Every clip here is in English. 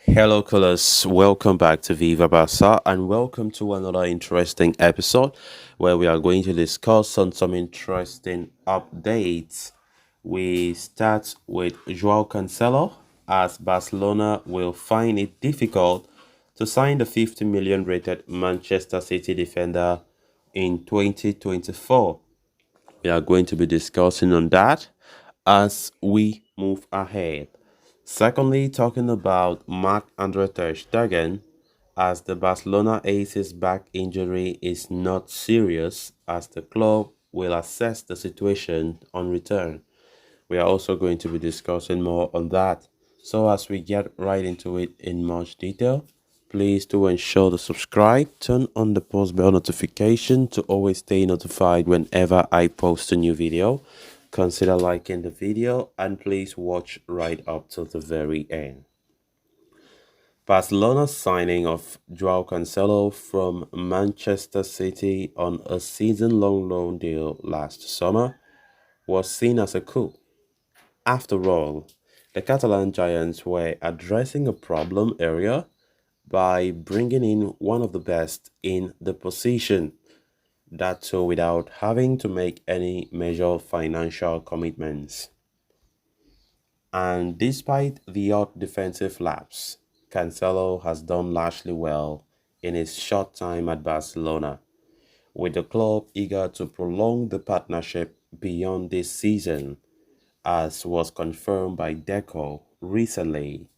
Hello, colors. Welcome back to Viva Barca and welcome to another interesting episode where we are going to discuss on some interesting updates. We start with Joao Cancelo as Barcelona will find it difficult to sign the 50 million rated Manchester City defender in 2024. We are going to be discussing on that as we move ahead. Secondly, talking about Marc-Andre Ter Stegen, as the Barcelona ace's back injury is not serious, as the club will assess the situation on return. We are also going to be discussing more on that. So as we get right into it in much detail, please do ensure to subscribe, turn on the post bell notification to always stay notified whenever I post a new video. Consider liking the video and please watch right up till the very end. Barcelona's signing of Joao Cancelo from Manchester City on a season-long loan deal last summer was seen as a coup. After all, the Catalan Giants were addressing a problem area by bringing in one of the best in the position, that too without having to make any major financial commitments. And despite the odd defensive lapse, Cancelo has done largely well in his short time at Barcelona, with the club eager to prolong the partnership beyond this season, as was confirmed by Deco recently.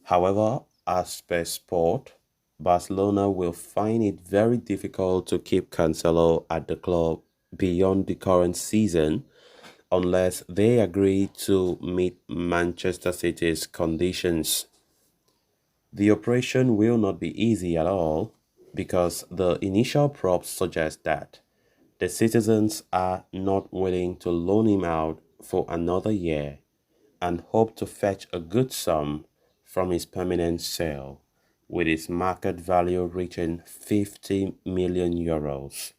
However, as per Sport, Barcelona will find it very difficult to keep Cancelo at the club beyond the current season unless they agree to meet Manchester City's conditions. The operation will not be easy at all because the initial props suggest that the citizens are not willing to loan him out for another year and hope to fetch a good sum from his permanent sale, with its market value reaching 50 million euros.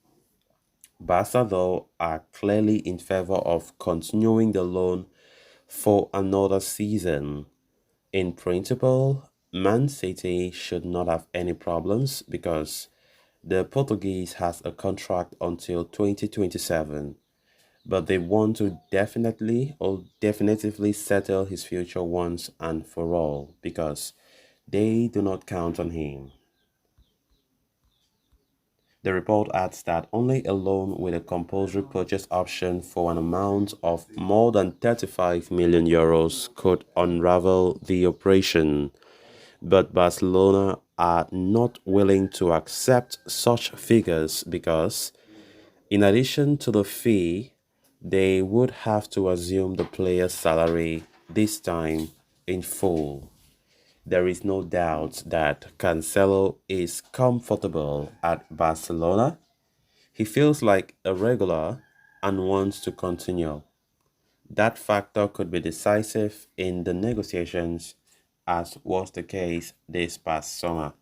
Barca, though, are clearly in favor of continuing the loan for another season. In principle, Man City should not have any problems because the Portuguese has a contract until 2027, but they want to definitively settle his future once and for all because they do not count on him. The report adds that only a loan with a compulsory purchase option for an amount of more than 35 million euros could unravel the operation, but Barcelona are not willing to accept such figures because, in addition to the fee, they would have to assume the player's salary, this time in full. There is no doubt that Cancelo is comfortable at Barcelona. He feels like a regular and wants to continue. That factor could be decisive in the negotiations, as was the case this past summer.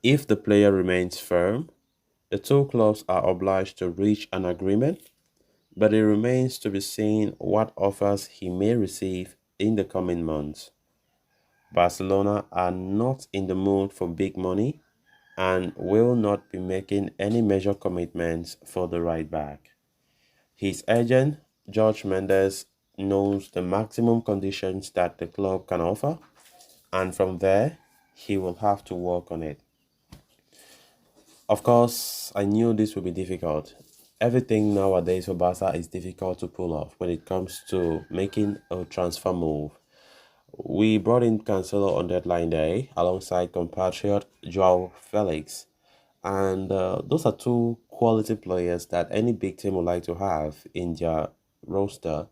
If the player remains firm, the two clubs are obliged to reach an agreement, but it remains to be seen what offers he may receive in the coming months. Barcelona are not in the mood for big money and will not be making any major commitments for the right back. His agent, George Mendes, knows the maximum conditions that the club can offer, and from there, he will have to work on it. Of course, I knew this would be difficult. Everything nowadays for Barca is difficult to pull off when it comes to making a transfer move. We brought in Cancelo on deadline day alongside compatriot Joao Felix. And those are two quality players that any big team would like to have in their roster.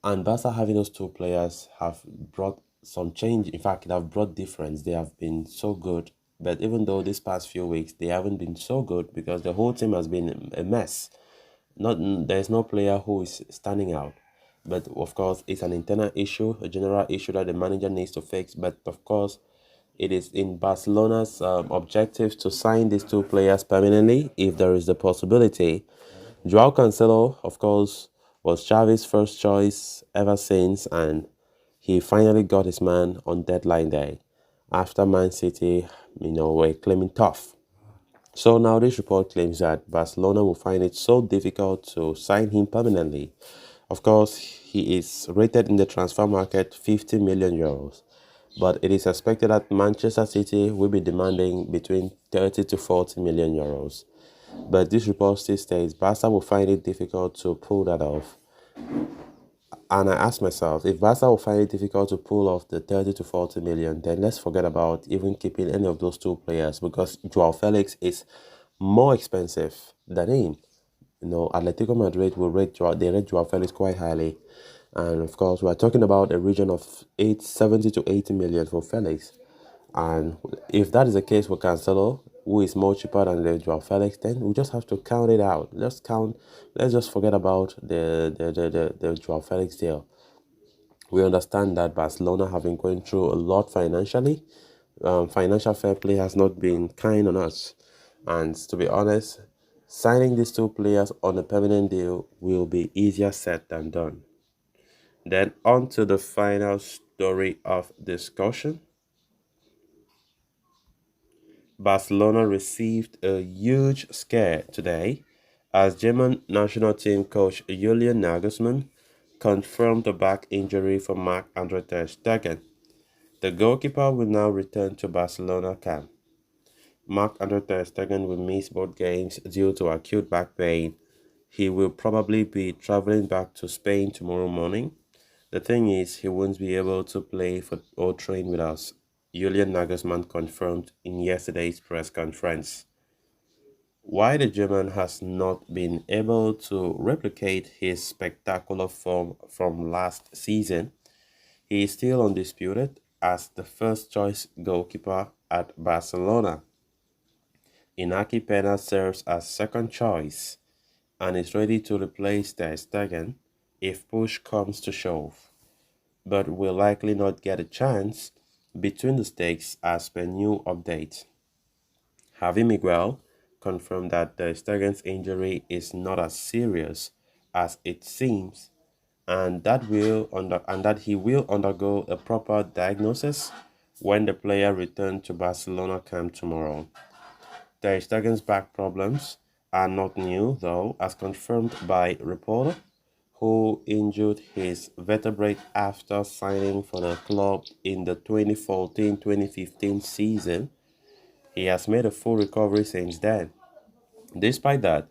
And Barca having those two players have brought some change. In fact, it have brought difference. They have been so good. But even though these past few weeks they haven't been so good because the whole team has been a mess. Not There's no player who is standing out. But of course, it's an internal issue, a general issue that the manager needs to fix. But of course, it is in Barcelona's objective to sign these two players permanently if there is the possibility. Joao Cancelo, of course, was Xavi's first choice ever since, and He finally got his man on deadline day after Man City, were claiming tough. So now this report claims that Barcelona will find it so difficult to sign him permanently. Of course, he is rated in the transfer market 50 million euros, but it is expected that Manchester City will be demanding between 30 to 40 million euros. But this report still states Barca will find it difficult to pull that off. And I ask myself, if Barca will find it difficult to pull off the 30 to 40 million, then let's forget about even keeping any of those two players because Joao Felix is more expensive than him. Atletico Madrid will they rate Joao Felix quite highly. And of course, we're talking about a region of 70 to 80 million for Felix. And if that is the case with Cancelo, who is more cheaper than the Joao Felix, then we just have to count it out. Let's just forget about the Joao Felix deal. We understand that Barcelona have been going through a lot financially. Financial fair play has not been kind on us. And to be honest, signing these two players on a permanent deal will be easier said than done. Then on to the final story of discussion. Barcelona received a huge scare today as German national team coach Julian Nagelsmann confirmed the back injury for Marc-Andre Ter Stegen. The goalkeeper will now return to Barcelona camp. Marc-Andre Ter Stegen will miss both games due to acute back pain. He will probably be traveling back to Spain tomorrow morning. The thing is, he won't be able to play for or train with us, Julian Nagelsmann confirmed in yesterday's press conference. While the German has not been able to replicate his spectacular form from last season, he is still undisputed as the first-choice goalkeeper at Barcelona. Inaki Pena serves as second choice and is ready to replace Ter Stegen if push comes to shove, but will likely not get a chance between the stakes as per new update. Javi Miguel confirmed that Ter Stegen's injury is not as serious as it seems and that he will undergo a proper diagnosis when the player returns to Barcelona camp tomorrow. Ter Stegen's back problems are not new, though, as confirmed by reporter who injured his vertebrae after signing for the club in the 2014-2015 season. He has made a full recovery since then. Despite that,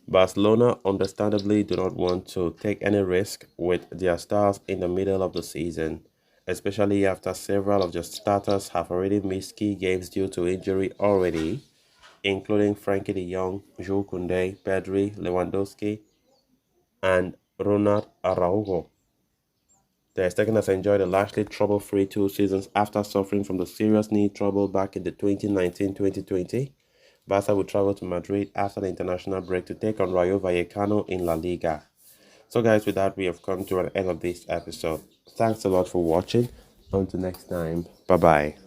Barcelona understandably do not want to take any risk with their stars in the middle of the season, especially after several of their starters have already missed key games due to injury already, including Frankie de Jong, Jules Koundé, Pedri, Lewandowski, and Ronald Araujo. Ter Stegen has enjoyed a largely trouble-free 2 seasons after suffering from the serious knee trouble back in the 2019-2020. Barca will travel to Madrid after the international break to take on Rayo Vallecano in La Liga. So guys, with that, we have come to an end of this episode. Thanks a lot for watching. Until next time, bye-bye.